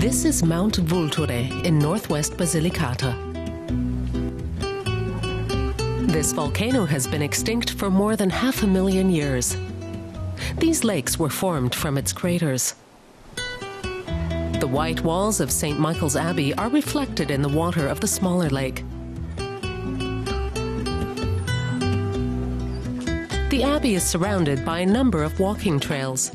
This is Mount Vulture in northwest Basilicata. This volcano has been extinct for more than 500,000 years. These lakes were formed from its craters. The white walls of St. Michael's Abbey are reflected in the water of the smaller lake. The abbey is surrounded by a number of walking trails.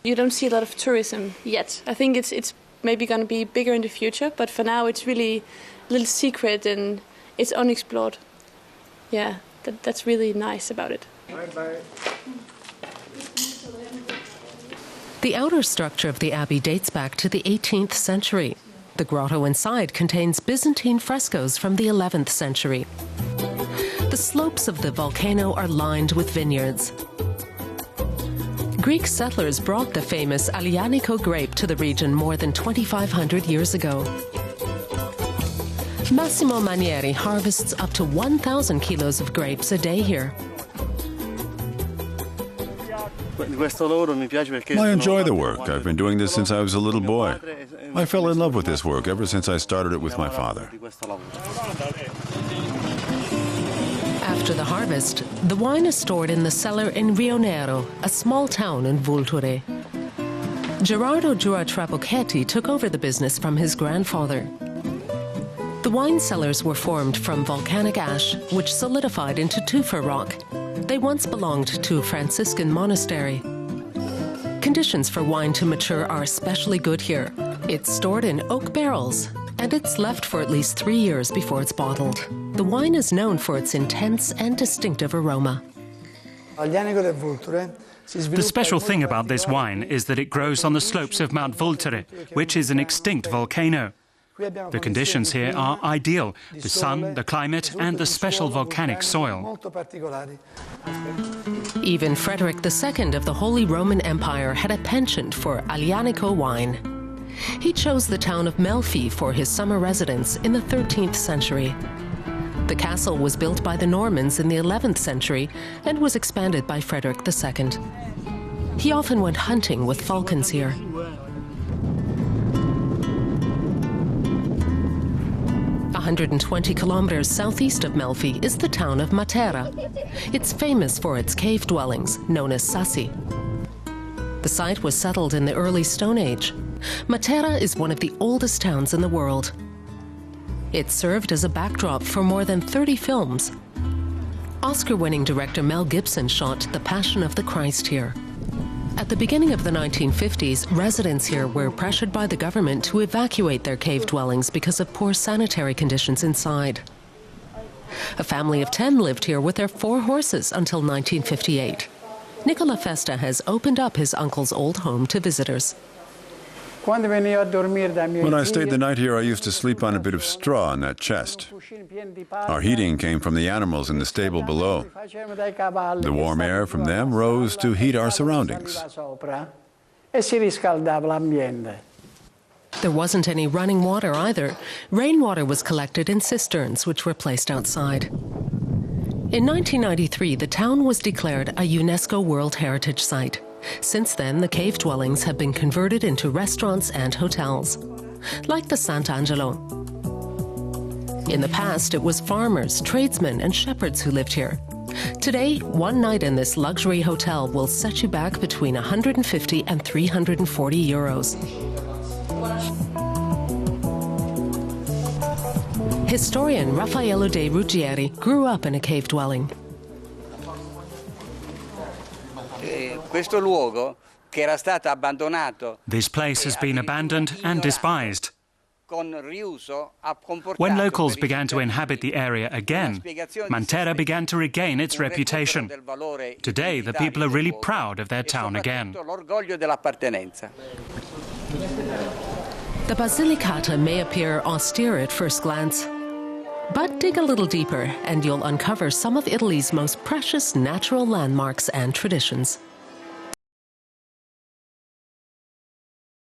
You don't see a lot of tourism yet. I think it's maybe going to be bigger in the future, but for now it's really a little secret and it's unexplored. Yeah, that's really nice about it. Bye-bye. The outer structure of the abbey dates back to the 18th century. The grotto inside contains Byzantine frescoes from the 11th century. The slopes of the volcano are lined with vineyards. Greek settlers brought the famous Aglianico grape to the region more than 2,500 years ago. Massimo Manieri harvests up to 1,000 kilos of grapes a day here. I enjoy the work. I've been doing this since I was a little boy. I fell in love with this work ever since I started it with my father. After the harvest, the wine is stored in the cellar in Rio Nero, a small town in Vulture. Gerardo Giuratrabocchetti took over the business from his grandfather. The wine cellars were formed from volcanic ash, which solidified into tufa rock. They once belonged to a Franciscan monastery. Conditions for wine to mature are especially good here. It's stored in oak barrels, and it's left for at least 3 years before it's bottled. The wine is known for its intense and distinctive aroma. The special thing about this wine is that it grows on the slopes of Mount Vulture, which is an extinct volcano. The conditions here are ideal: the sun, the climate, and the special volcanic soil. Even Frederick II of the Holy Roman Empire had a penchant for Aglianico wine. He chose the town of Melfi for his summer residence in the 13th century. The castle was built by the Normans in the 11th century and was expanded by Frederick II. He often went hunting with falcons here. 120 kilometers southeast of Melfi is the town of Matera. It's famous for its cave dwellings, known as sassi. The site was settled in the early Stone Age. Matera is one of the oldest towns in the world. It served as a backdrop for more than 30 films. Oscar-winning director Mel Gibson shot The Passion of the Christ here. At the beginning of the 1950s, residents here were pressured by the government to evacuate their cave dwellings because of poor sanitary conditions inside. A family of 10 lived here with their 4 horses until 1958. Nicola Festa has opened up his uncle's old home to visitors. When I stayed the night here, I used to sleep on a bit of straw in that chest. Our heating came from the animals in the stable below. The warm air from them rose to heat our surroundings. There wasn't any running water either. Rainwater was collected in cisterns, which were placed outside. In 1993, the town was declared a UNESCO World Heritage Site. Since then, the cave dwellings have been converted into restaurants and hotels, like the Sant'Angelo. In the past, it was farmers, tradesmen, and shepherds who lived here. Today, one night in this luxury hotel will set you back between 150 and 340 euros. Historian Raffaello de Ruggieri grew up in a cave dwelling. This place has been abandoned and despised. When locals began to inhabit the area again, Matera began to regain its reputation. Today, the people are really proud of their town again. The Basilicata may appear austere at first glance, but dig a little deeper and you'll uncover some of Italy's most precious natural landmarks and traditions.